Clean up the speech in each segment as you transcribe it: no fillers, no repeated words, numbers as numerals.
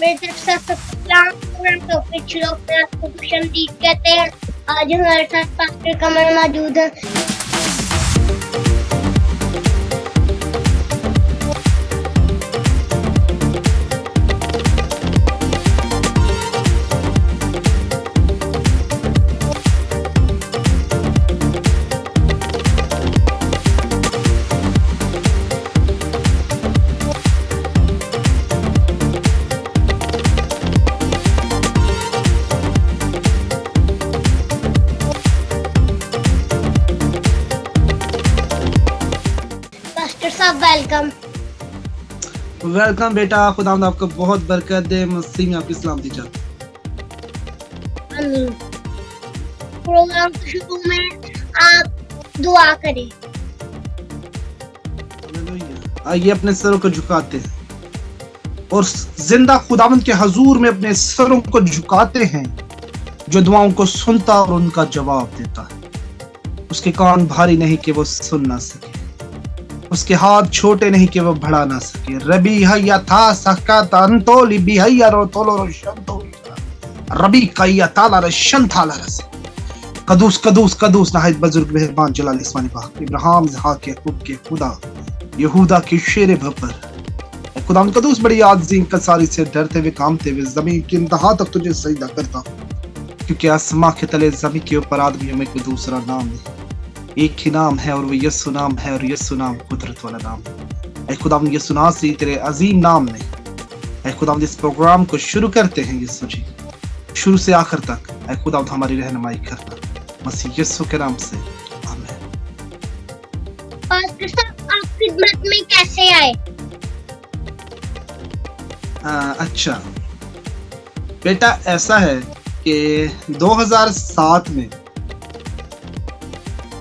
मेरी तरफ से सलाम तो कुछ लोग आपको खुशमदीद कहते हैं। आज हमारे साथ पास्टर कमर मौजूद है। पास्टर साहब वेलकम। वेलकम बेटा, खुदावंद आपको बहुत बरकत दे, मसीह में आपकी सलामती चाहता आमीन। प्रोग्राम के शुरू में आप दुआ करें। हूं। आइए अपने सरों को झुकाते हैं और जिंदा खुदावंद के हजूर में अपने सरों को झुकाते हैं, जो दुआओं को सुनता और उनका जवाब देता है। उसके कान भारी नहीं कि वो सुन ना सके, उसके हाथ छोटे नहीं कि वो बढ़ा ना सके। रबी हैया था सका तंतो लिबी हैया रो तोलो रो शंतो रबी कय्या ताला रे शंताला रस कदूस कदूस कदूस नाहिद बुजुर्ग मेहरबान जलाल इस्मानी पाक इब्राहिम इसहाक याकूब के खुदा यहूदा के शेर भपर खुदा कदूस बड़ी आज़ीम कसारी से डरते हुए कामते हुए जमीन की इंतहा तक तुझे सजदा करता, क्योंकि आसमां के तले जमीन के ऊपर आदमियों में कोई दूसरा नाम नहीं, एक ही नाम है और वो यीशु नाम है, और यीशु नाम कुदरत वाला नाम है। ऐ खुदावंद यीशु नासरी तेरे अजीम नाम में, ऐ खुदावंद इस प्रोग्राम को शुरू करते हैं यीशु जी, शुरू से आखिर तक ऐ खुदावंद हमारी रहनुमाई करना, मसीह यीशु के नाम से आमीन। पास्टर साहब आप खिदमत में कैसे आए? अच्छा बेटा, ऐसा है कि 2007 में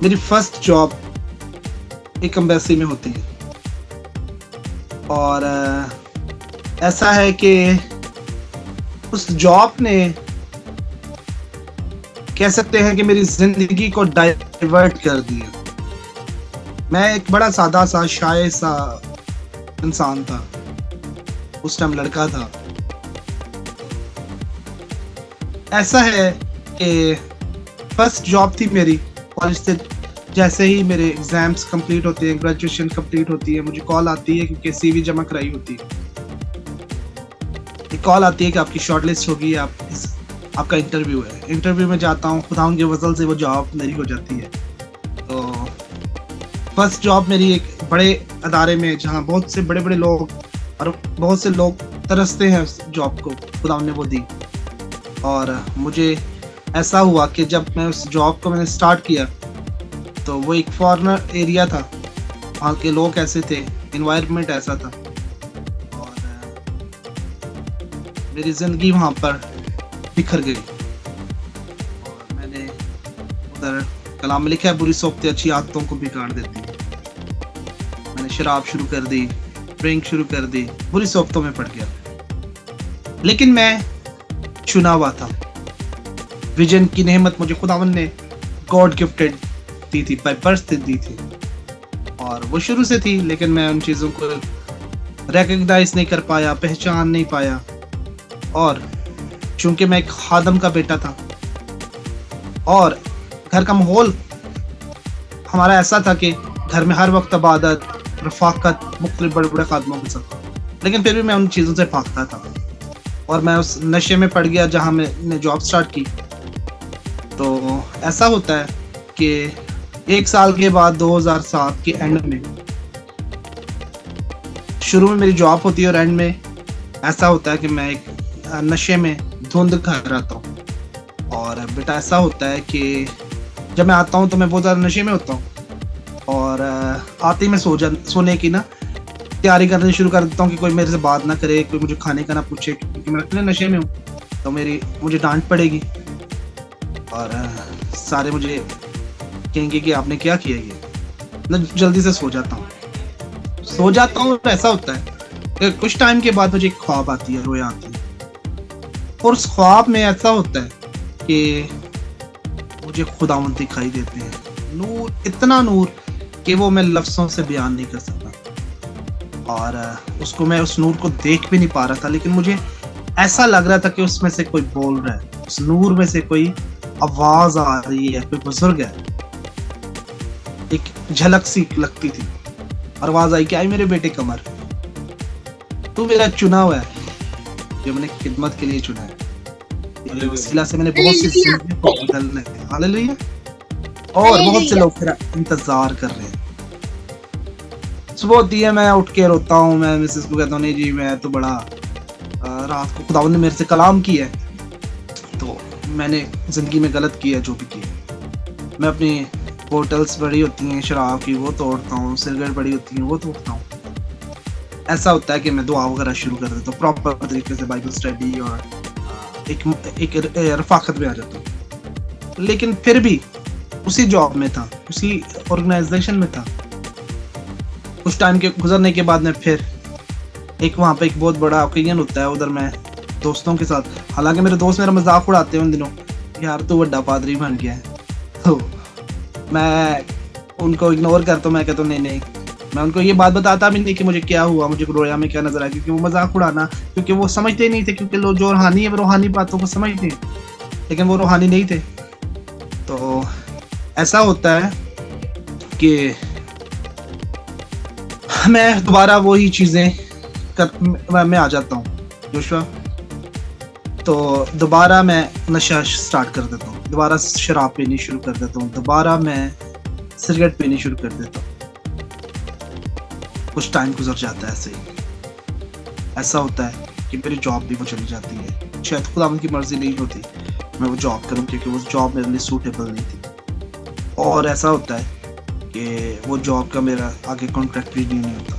मेरी फर्स्ट जॉब एक एम्बेसी में होती है, और ऐसा है कि उस जॉब ने कह सकते हैं कि मेरी जिंदगी को डाइवर्ट कर दिया। मैं एक बड़ा सादा सा शाये सा इंसान था, उस टाइम लड़का था। ऐसा है कि फर्स्ट जॉब थी मेरी कॉलेज से जैसे ही मेरे एग्जाम्स कंप्लीट होते हैं, ग्रेजुएशन कंप्लीट होती है, मुझे कॉल आती है, क्योंकि सीवी जमा कराई होती है, एक कॉल आती है कि आपकी शॉर्टलिस्ट होगी, आपका इंटरव्यू है। इंटरव्यू में जाता हूँ, खुदा के वजल से वो जॉब मेरी हो जाती है। तो फर्स्ट जॉब मेरी एक बड़े अदारे में, जहाँ बहुत से बड़े बड़े लोग और बहुत से लोग तरसते हैं उस जॉब को, खुदा ने वो दी। और मुझे ऐसा हुआ कि जब मैं उस जॉब को मैंने स्टार्ट किया, तो वो एक फॉरेनर एरिया था, वहाँ के लोग ऐसे थे, इन्वायरमेंट ऐसा था, और मेरी ज़िंदगी वहाँ पर बिखर गई। और मैंने उधर कलाम में लिखा है, बुरी सोबतें अच्छी आदतों को बिगाड़ देती हैं। मैंने शराब शुरू कर दी, ड्रिंक शुरू कर दी, बुरी सोबतों में पड़ गया। लेकिन मैं चुना हुआ था, विजन की नेमत मुझे खुदावन ने गॉड गिफ्टेड दी थी, बाय बर्थ दी थी, और वो शुरू से थी। लेकिन मैं उन चीज़ों को रिकॉग्नाइज नहीं कर पाया, पहचान नहीं पाया। और चूंकि मैं एक खादम का बेटा था, और घर का माहौल हमारा ऐसा था कि घर में हर वक्त इबादत, रफाकत, मुख्तलिफ बड़े बड़े खादमों के साथ, लेकिन फिर भी मैं उन चीज़ों से भागता था, और मैं उस नशे में पड़ गया जहाँ मैंने जॉब स्टार्ट की। तो ऐसा होता है कि एक साल के बाद 2007 के एंड में, शुरू में मेरी जॉब होती है और एंड में ऐसा होता है कि मैं एक नशे में धुंध कर रहता हूँ। और बेटा ऐसा होता है कि जब मैं आता हूँ तो मैं बहुत ज़्यादा नशे में होता हूँ, और आते ही मैं सोने की ना तैयारी करनी शुरू कर देता हूँ कि कोई मेरे से बात ना करे, कोई मुझे खाने का ना पूछे, क्योंकि मैं इतने नशे में हूँ, तो मुझे डांट पड़ेगी, और सारे मुझे कहेंगे कि आपने क्या किया। ये मैं जल्दी से सो जाता हूँ। ऐसा होता है कि कुछ टाइम के बाद मुझे एक ख्वाब आती है, रोया आती है, और उस ख्वाब में ऐसा होता है कि मुझे खुदावंद दिखाई देते हैं, नूर, इतना नूर कि वो मैं लफ्ज़ों से बयान नहीं कर सकता। और उसको मैं उस नूर को देख भी नहीं पा रहा था, लेकिन मुझे ऐसा लग रहा था कि उसमें से कोई बोल रहा है, उस नूर में से कोई आवाज आ रही है, कोई बुजुर्ग है। एक झलक सी लगती थी और आवाज आई कि आई मेरे बेटे कमर, तू मेरा चुना हुआ है, जो मैंने खिदमत के लिए चुना है। ये वसीला से मैंने बहुत सी जिंदगी को बदलने हैं। हालेलुया। और बहुत से लोग फिर इंतजार कर रहे हैं। सुबह होती है, मैं उठ के रोता हूँ, मैं मिसेस को कहता हूँ नहीं जी मैं तो बड़ा रात को खुदावंद ने मेरे से कलाम किया है, तो मैंने जिंदगी में गलत किया जो भी किया। मैं अपनी बोतल्स बड़ी होती हैं शराब की वो तोड़ता हूँ, सिगरेट बड़ी होती हैं वो तोड़ता हूँ। ऐसा होता है कि मैं दुआ वगैरह शुरू कर देता हूँ प्रॉपर तरीके से, बाइबल स्टडी और एक रफाकत में आ जाता हूँ। लेकिन फिर भी उसी जॉब में था, उसी ऑर्गेनाइजेशन में था। कुछ टाइम के गुजरने के बाद में फिर एक वहाँ पे एक बहुत बड़ा ओकेजन होता है, उधर मैं दोस्तों के साथ, हालांकि मेरे दोस्त मेरा मजाक उड़ाते हैं उन दिनों, यार तू बड़ा पादरी बन गया है, तो मैं उनको इग्नोर करता हूँ। मैं कहता हूँ नहीं, मैं उनको ये बात बताता भी नहीं कि मुझे क्या हुआ, मुझे रोया में क्या नजर आया, क्योंकि वो मजाक उड़ाना, क्योंकि वो समझते नहीं थे, क्योंकि लोग जो रूहानी है वो रूहानी बातों को समझते हैं, लेकिन वो रूहानी नहीं थे। तो ऐसा होता है कि मैं दोबारा वही चीजें मैं आ जाता हूँ जोशुआ, तो दोबारा मैं नशा स्टार्ट कर देता हूँ, दोबारा शराब पीनी शुरू कर देता हूँ, दोबारा मैं सिगरेट पीनी शुरू कर देता हूँ। कुछ टाइम गुजर जाता है ऐसे ही। ऐसा होता है कि मेरी जॉब भी वो चली जाती है, शायद खुदा उनकी मर्जी नहीं होती मैं वो जॉब करूँ, क्योंकि वो जॉब मेरे लिए सूटेबल नहीं थी। और ऐसा होता है कि वो जॉब का मेरा आगे कॉन्ट्रैक्ट भी नहीं होता।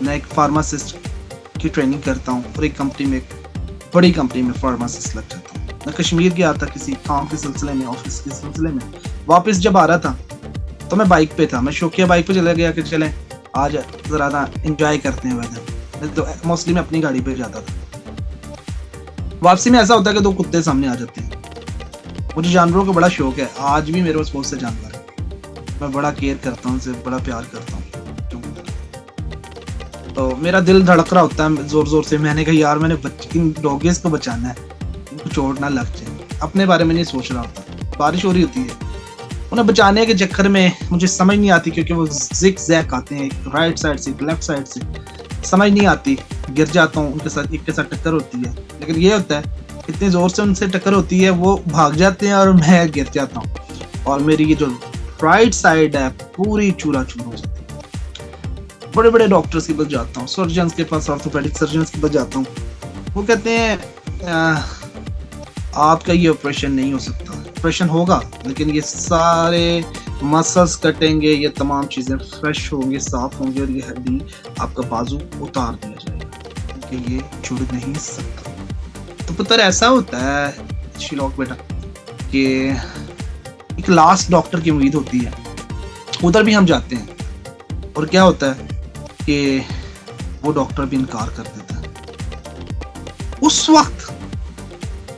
मैं एक फार्मासिस्ट की ट्रेनिंग करता हूँ और एक कंपनी में, बड़ी कंपनी में फार्मासिस्ट लग जाता हूँ। मैं कश्मीर गया था किसी काम के सिलसिले में, ऑफिस के सिलसिले में। वापस जब आ रहा था तो मैं बाइक पे था, मैं शौकिया बाइक पे चला गया कि चलें आज जरा ना एंजॉय करते हैं वेदर। तो मोस्टली मैं अपनी गाड़ी पे जाता था। वापसी में ऐसा होता है कि दो कुत्ते सामने आ जाते हैं। मुझे जानवरों का बड़ा शौक है, आज भी मेरे पास बहुत से जानवर है, मैं बड़ा केयर करता हूँ, उनसे बड़ा प्यार करता हूँ। तो मेरा दिल धड़क रहा होता है जोर जोर से। मैंने कहा यार मैंने इन डॉगीज को बचाना है, इनको चोट ना लग जाए। अपने बारे में नहीं सोच रहा होता। बारिश हो रही होती है, उन्हें बचाने के चक्कर में मुझे समझ नहीं आती, क्योंकि वो जिग जैक आते हैं, एक राइट साइड से एक लेफ्ट साइड से, समझ नहीं आती, गिर जाता हूँ उनके साथ, एक के साथ टक्कर होती है। लेकिन ये होता है इतनी जोर से उनसे टक्कर होती है, वो भाग जाते हैं और मैं गिर जाता हूँ, और मेरी ये जो राइट साइड है पूरी चूरा चूर हो जाती है। बड़े बड़े डॉक्टर्स के पास जाता हूँ, सर्जन्स के पास, ऑर्थोपेडिक सर्जन्स के पास जाता हूँ। वो कहते हैं आपका ये ऑपरेशन नहीं हो सकता। ऑपरेशन होगा लेकिन ये सारे मसल्स कटेंगे, ये तमाम चीजें फ्रेश होंगे, साफ होंगे, और ये हड्डी आपका बाजू उतार दिया जाएगा, क्योंकि ये जुड़ नहीं सकता। तो पुत्र ऐसा होता है शिलोक बेटा कि एक लास्ट डॉक्टर की उम्मीद होती है, उधर भी हम जाते हैं, और क्या होता है कि वो डॉक्टर भी इनकार कर देता है। उस वक्त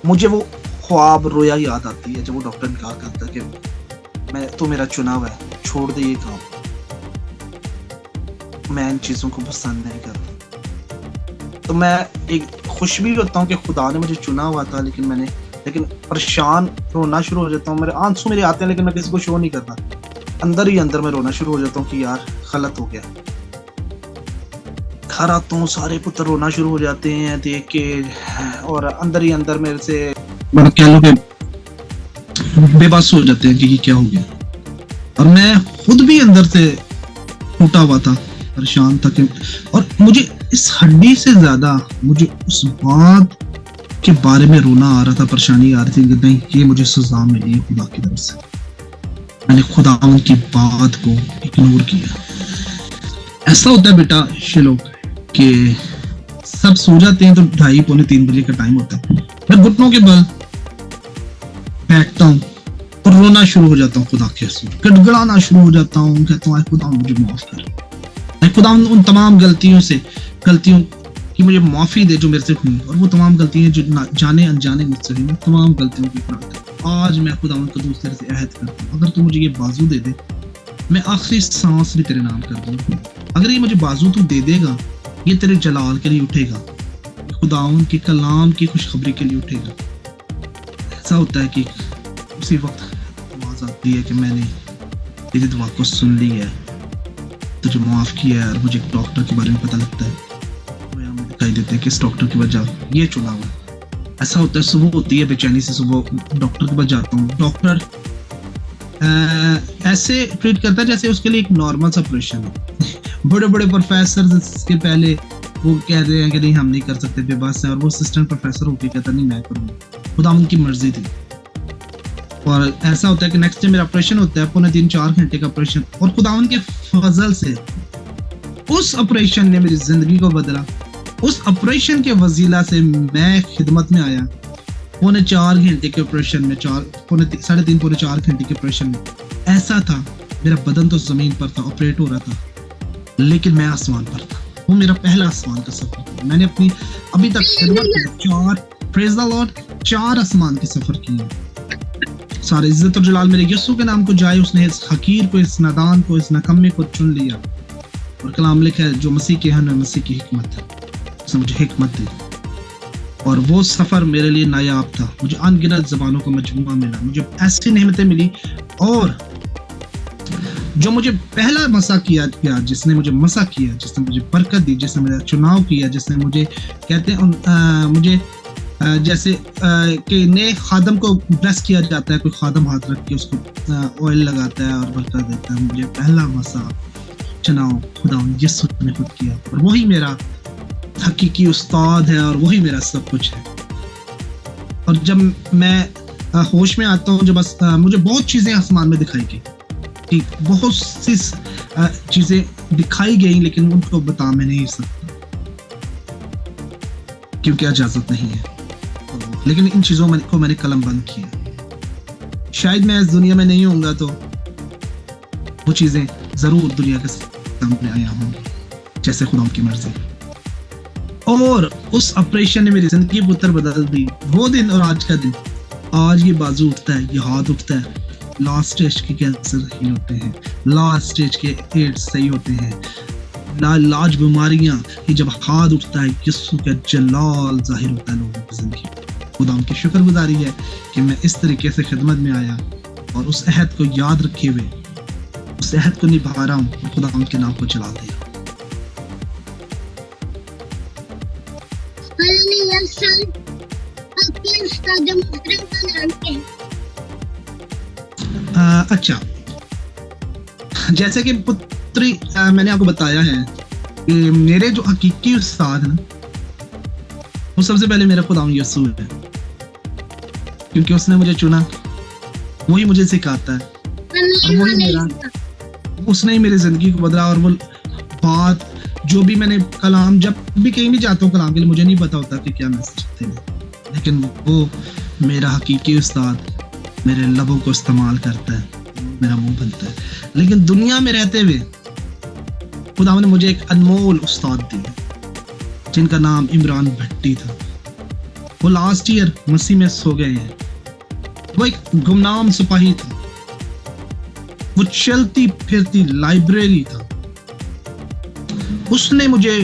मुझे वो ख्वाब रोया याद आती है जब वो डॉक्टर इनकार करता है कि मैं तो मेरा चुना हुआ है, छोड़ दे ये काम, मैं इन चीजों को पसंद नहीं करता। तो मैं एक खुश भी होता हूँ कि खुदा ने मुझे चुना हुआ था, लेकिन परेशान रोना शुरू हो जाता हूँ। मेरे आंसू मेरे आते हैं, लेकिन मैं किसी को शो नहीं करता। अंदर ही अंदर मैं रोना शुरू हो जाता हूँ कि यार गलत हो गया। घर आता हूँ, सारे पुत्र रोना शुरू हो जाते हैं देख के, और अंदर ही अंदर मेरे से क्या लोग बेबस हो जाते हैं कि ये क्या हो गया। और मैं खुद भी अंदर से टूटा हुआ था, परेशान था कि, और मुझे इस हड्डी से ज्यादा मुझे उस बात के बारे में रोना आ रहा था, परेशानी आ रही थी कि नहीं ये मुझे सजा मिली है खुदा की तरफ से, मैंने खुदा की बात को इग्नोर किया। ऐसा होता है बेटा शिलोक कि सब सो जाते हैं तो 2:30-3 बजे का टाइम होता है, मैं घुटनों के बल बैठता हूँ और रोना शुरू हो जाता हूँ, खुदा के हजूर गड़गड़ाना शुरू हो जाता हूँ, कहता हूँ खुदा मुझे माफ कर, खुदा उन तमाम गलतियों की मुझे माफी दे जो मेरे से हुई, और वो तमाम गलतियां जो जाने अनजाने मुझसे हुई, तमाम गलतियों की इकरार आज मैं खुदा उनको दूसरे से अहद करता हूँ, अगर तू मुझे ये बाजू दे दे मैं आखिरी सांस भी तेरे नाम कर दूंगा, अगर ये मुझे बाजू तू दे देगा ये तेरे जलाल के लिए उठेगा। खुदावंद के कलाम की खुशखबरी के लिए उठेगा। ऐसा होता है कि उसी वक्त आवाज आती है कि मैंने तेरी दुआ को सुन ली है, तुझे माफ किया है। और मुझे एक डॉक्टर के बारे में पता लगता है, हमें दिखाई देते हैं कि इस डॉक्टर की वजह ये चुना हुआ है। ऐसा होता है, सुबह होती है बेचैनी से, सुबह डॉक्टर के पास जाता हूँ। डॉक्टर ऐसे ट्रीट करता है जैसे उसके लिए एक नॉर्मल सा ऑपरेशन है। बड़े बड़े प्रोफेसर इसके पहले वो कह रहे हैं कि नहीं हम नहीं कर सकते, बेबस है, और वो असिस्टेंट प्रोफेसर होकर कहता नहीं मैं करूँगा। खुदा उनकी मर्जी थी। और ऐसा होता है कि नेक्स्ट डे मेरा ऑपरेशन होता है, 3-4 घंटे का ऑपरेशन, और खुदावन के फजल से उस ऑपरेशन ने मेरी जिंदगी को बदला। उस ऑपरेशन के वसीला से मैं खिदमत में आया। 4 घंटे के ऑपरेशन में, 3.5-4 घंटे के ऑपरेशन में ऐसा था, मेरा बदन तो जमीन पर था, ऑपरेट हो रहा था, लेकिन मैं आसमान पर था। वो मेरा पहला आसमान का सफर था। मैंने अपनी अभी तक प्रेज़ द लॉर्ड 4 आसमान के सफर किए। सारे इज्जत और जलाल मेरे यीशु के नाम को जाए। उसने इस हकीर को, इस नादान को, इस नकम्मे को चुन लिया। और कलाम लिखा है जो मसीह के हैं मसीह की हिकमत है, उसने मुझे हिकमत दी। और वो सफर मेरे लिए नायाब था। मुझे अनगिनत ज़बानों का मजमूआ मिला, मुझे ऐसी नेमतें मिली। और जो मुझे पहला मसा किया, जिसने मुझे मसा किया, जिसने मुझे बरकत दी, जिसने मेरा चुनाव किया, जिसने मुझे कहते हैं मुझे जैसे कि नए खादम को ब्लेस किया जाता है, कोई खादम हाथ रख के उसको ऑयल लगाता है और बरकत देता है। मुझे पहला मसा चुनाव खुदा यीशु ने खुद किया, और वही मेरा हकीकी उस्ताद है, और वही मेरा सब कुछ है। और जब मैं होश में आता हूँ, जब बस मुझे बहुत चीज़ें आसमान में दिखाई गई, कि बहुत सी चीज़ें दिखाई गई, लेकिन उनको बता मैं नहीं सकता क्योंकि इजाज़त नहीं है। लेकिन इन चीज़ों को मैंने कलम बंद किया। शायद मैं इस दुनिया में नहीं होऊंगा तो वो चीज़ें ज़रूर दुनिया के सामने आया होंगी, जैसे खुदा की मर्जी। और उस ऑपरेशन ने मेरी जिंदगी पुत्र बदल दी। वो दिन और आज का दिन, आज ये बाजू उठता है, ये हाथ उठता है। लास्ट स्टेज के कैंसर सही होते हैं, लास्ट स्टेज के एड्स सही होते हैं, लाज बीमारियां, ये जब हाथ उठता है यीशु का जलाल जाहिर होता है लोगों की जिंदगी। खुदा की शुक्रगुजारी है कि मैं इस तरीके से खिदमत में आया और उस अहद को याद रखे हुए उस अहद को निभा रहा हूँ और खुदा उनके नाम को चला दिया। अच्छा, जैसे कि पुत्री मैंने आपको बताया है कि मेरे जो हकीकी उस्ताद हैं वो सबसे पहले मेरा खुदा यीशु है, क्योंकि उसने मुझे चुना, वही मुझे सिखाता है और वही मेरा, उसने ही मेरी जिंदगी को बदला। और वो बात जो भी मैंने कलाम, जब भी कहीं भी जाता हूँ कलाम के लिए, मुझे नहीं पता होता कि क्या मैसेज थे, लेकिन वो मेरा हकीकी उस्ताद मेरे लबों को इस्तेमाल करता है, मेरा मुंह बनता है। लेकिन दुनिया में रहते हुए खुदा ने मुझे एक अनमोल उस्ताद दिया जिनका नाम इमरान भट्टी था। वो लास्ट ईयर मसीह में सो गए हैं। वो एक गुमनाम सिपाही था, वो चलती फिरती लाइब्रेरी था। उसने मुझे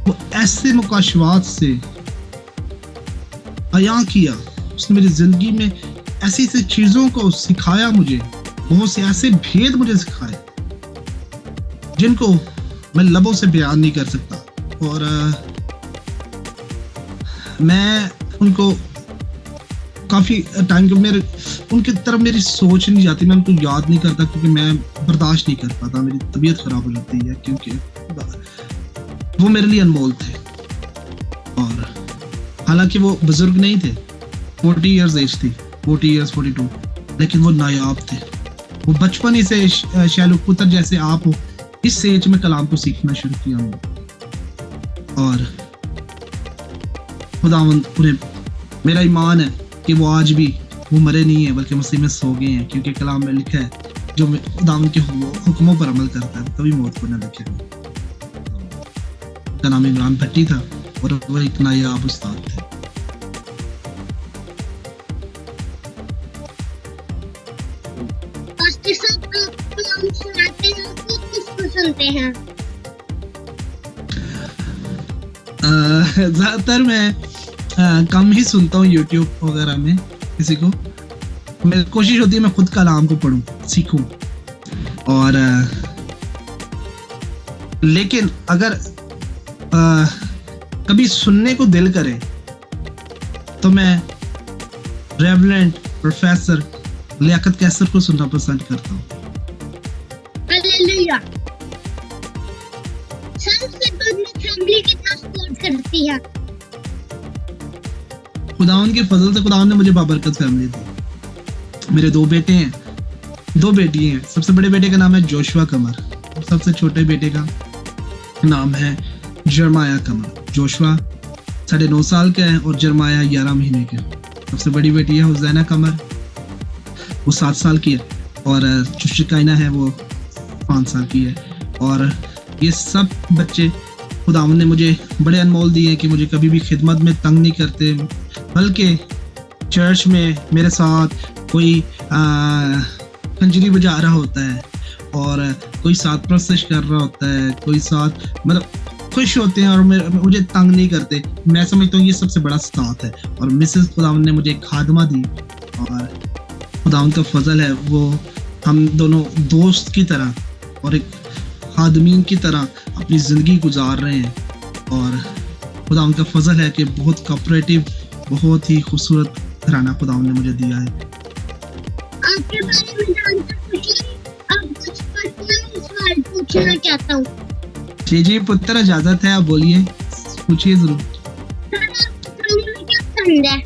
वो ऐसे मुकाशवात से अयां किया, उसने मेरी जिंदगी में ऐसी ऐसी चीजों को सिखाया, मुझे बहुत से ऐसे भेद मुझे सिखाए जिनको मैं लबों से बयान नहीं कर सकता। और मैं उनको काफी टाइम के मेरे उनकी तरफ मेरी सोच नहीं जाती, मैं उनको याद नहीं करता क्योंकि मैं बर्दाश्त नहीं कर पाता, मेरी तबीयत खराब हो जाती है, क्योंकि वो मेरे लिए अनमोल थे। और हालांकि वो बुजुर्ग नहीं थे, 40 इयर्स एज थी, 40 इयर्स 42, लेकिन वो नायाब थे। वो बचपन ही से शैलू पुत्र जैसे आप हो, इस एज में कलाम को सीखना शुरू किया हमने। और खुदावंद उन्हें, मेरा ईमान है कि वो आज भी वो मरे नहीं है बल्कि मसीह में सो गए हैं, क्योंकि कलाम में लिखा है जो खुदावंद के हुक्मों पर अमल करता है कभी मौत को न देखेगा। उसका नाम इमरान भट्टी था और वो एक नायाब उस्ताद थे। सुनते हैं ज़्यादातर मैं कम ही सुनता हूँ यूट्यूब वगैरह में किसी को। मेरी कोशिश होती है मैं खुद कलाम को पढूं, सीखूं। और लेकिन अगर कभी सुनने को दिल करे तो मैं रेवरेंड प्रोफेसर लियाकत कैसर को सुनना पसंद करता हूँ। हालेलुया। सबसे बड़ी फैमिली कितना सपोर्ट करती है। खुदावन के फजल से खुदावन ने मुझे बाबरकत फैमिली दी। मेरे 2 बेटे हैं, 2 बेटी हैं। सबसे बड़े बेटे का नाम है जोशुआ कमर, सबसे छोटे बेटे का नाम है जरमाया कमर। जोशुआ 9.5 साल का है और जरमाया 11 महीने का। सबसे बड़ी बेटी है हुसैना कमर, वो 7 साल की है। और जो शिकायना है वो 5 साल की है। और ये सब बच्चे खुदावन ने मुझे बड़े अनमोल दिए हैं कि मुझे कभी भी खिदमत में तंग नहीं करते, बल्कि चर्च में मेरे साथ कोई खंजरी बजा रहा होता है और कोई साथ प्रस्तश कर रहा होता है, कोई साथ मतलब खुश होते हैं और मुझे तंग नहीं करते। मैं समझता हूँ ये सबसे बड़ा साथ है। और मिसेस खुदावन ने मुझे एक खादमा दी और खुदावन का फजल है, वो हम दोनों दोस्त की तरह और एक खादमीन की तरह अपनी ज़िंदगी गुजार रहे हैं। और खुदावन का फजल है कि बहुत कोऑपरेटिव, बहुत ही खूबसूरत घराना खुदावन ने मुझे दिया है। आपके बारे में जानकर खुशी, अब कुछ पर्सनल सवाल पूछना चाहता हूँ। जी पुत्र, इजाजत है, आप बोलिए, पूछिए जरूर। सर, आपको खाने में क्या पसंद है?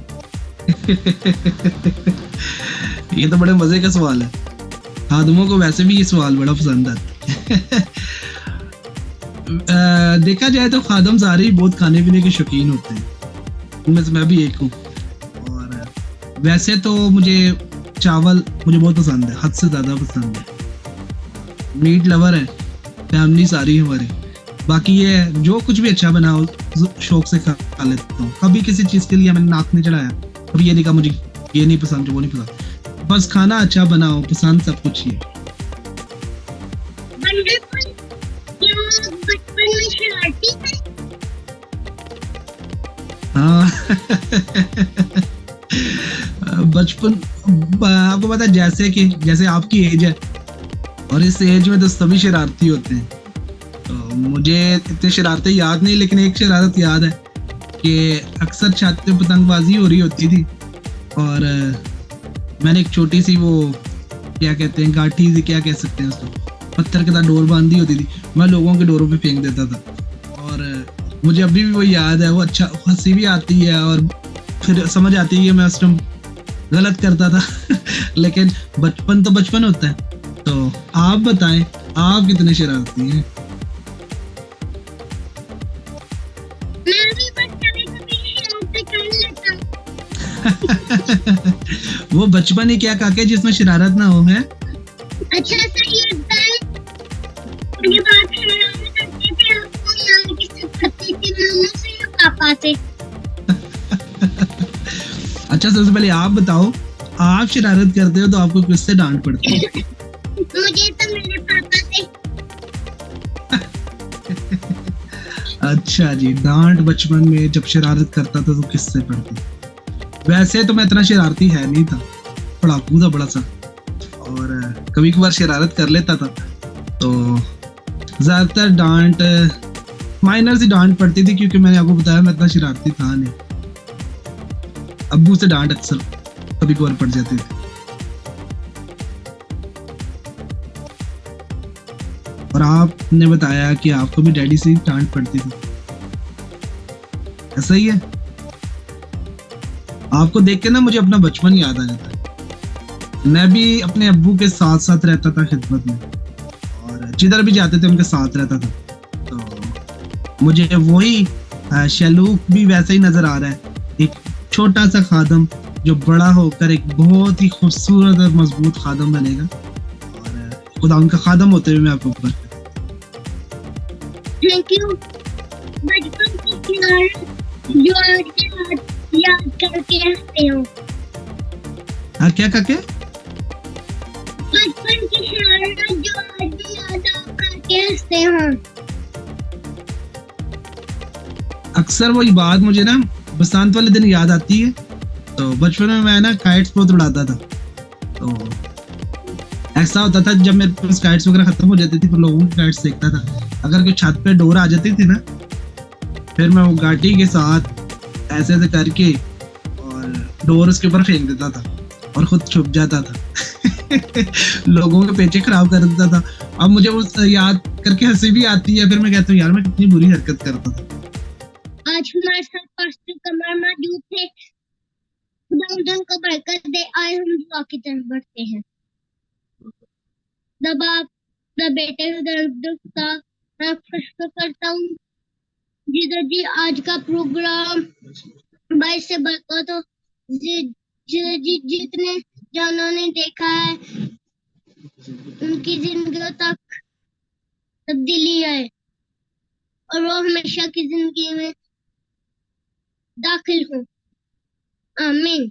ये तो बड़े मजे का सवाल है। खादमों को वैसे भी ये सवाल बड़ा पसंद आता है। देखा जाए तो खादम सारे ही बहुत खाने पीने के शौकीन होते हैं, उनमें से मैं भी एक हूँ। और वैसे तो मुझे चावल मुझे बहुत पसंद है, हद से ज़्यादा पसंद है। मीट लवर है, फैमिली सारी हमारी। बाकी ये जो कुछ भी अच्छा बना हो शौक से खा लेता हूँ। कभी किसी चीज़ के लिए मैंने नाक नहीं चढ़ाया, कभी ये नहीं कहा मुझे ये नहीं पसंद, वो नहीं पसंद। बस खाना अच्छा बनाओ, पसंद सब कुछ ही है। बचपन में शरारती थे? हाँ। बचपन आपको पता है, जैसे आपकी एज है और इस एज में तो सभी शरारती होते हैं। तो मुझे इतने शरारतें याद नहीं, लेकिन एक शरारत याद है कि अक्सर छत पे पतंगबाजी हो रही होती थी और मैंने एक छोटी सी वो क्या कहते हैं गाठी सी, क्या कह सकते हैं उसको, पत्थर के साथ डोर बांधी होती थी, मैं लोगों के डोरों पे फेंक देता था। और मुझे अभी भी वो याद है, वो अच्छा हंसी भी आती है और फिर समझ आती है कि मैं उस टाइम गलत करता था। लेकिन बचपन तो बचपन होता है। तो आप बताएं, आप कितने शरारती हैं? मैं भी कभी शरारतें कर लेता हूं। वो बचपन ही क्या काके जिसमें शरारत ना हो है। अच्छा सर, ये बताएं, ये बात शरारत करते थे आपको याद किससे पड़ती थी, मामा से या पापा से? अच्छा, सबसे पहले आप बताओ, आप शरारत करते हो तो आपको किससे डांट पड़ती है? मुझे तो मेरे पापा से। अच्छा जी, डांट बचपन में जब शरारत करता था तो किससे पड़ती? वैसे तो मैं इतना शरारती है नहीं था, पढ़ाकू था बड़ा सा, और कभी कभार शरारत कर लेता था। तो ज्यादातर डांट माइनर सी डांट पड़ती थी, क्योंकि मैंने आपको बताया मैं इतना शरारती था नहीं। अब्बू से डांट अक्सर कभी कभार पड़ जाती थी। और आपने बताया कि आपको भी डैडी से डांट पड़ती थी, ऐसा ही है? आपको देख के ना मुझे अपना बचपन याद आ जाता है। मैं भी अपने अब्बू के साथ साथ रहता था खिदमत में, और जिधर भी जाते थे उनके साथ रहता था। तो मुझे वही शलूक भी वैसे ही नजर आ रहा है, एक छोटा सा खादम जो बड़ा होकर एक बहुत ही खूबसूरत और मजबूत खादम बनेगा। और खुदा उनका खादम होते हुए मैं आपको ऊपर। Thank you. बचपन की शरारत जो आज के बाद याद करके हंसते हो। हाँ, क्या काके? बचपन की शरारत जो आज भी याद करके हंसते हो। अक्सर वही बात मुझे ना बसंत वाले दिन याद आती है। तो बचपन में मैं ना काइट्स बहुत उड़ाता था। तो ऐसा होता था जब मेरे पास काइट्स वगैरह खत्म हो जाती थी फिर लोगों की काइट्स देखता था। अगर कोई छत पे डोर आ जाती थी ना फिर मैं वो गाठी के साथ ऐसे ऐसे करके और डोर उसके ऊपर फेंक देता था और खुद छुप जाता था। लोगों के पेचे खराब कर देता था। अब मुझे वो याद करके हंसी भी आती है। फिर मैं कहता हूँ यार मैं कितनी बुरी हरकत करता था। आज हमारे साथ पास्टर कमर मौजूद थे। खुदा उनको बरकत दे। आए हम दुआ की तरफ बढ़ते हैं। द बाप द बेटे दर्द का मैं खुशक करता हूँ। जिधर जी आज का प्रोग्राम भाई से बरकत हो। जितने जानों ने देखा है उनकी जिंदगियों तक तब्दीली आए और वो हमेशा की जिंदगी में दाखिल हो। आमीन।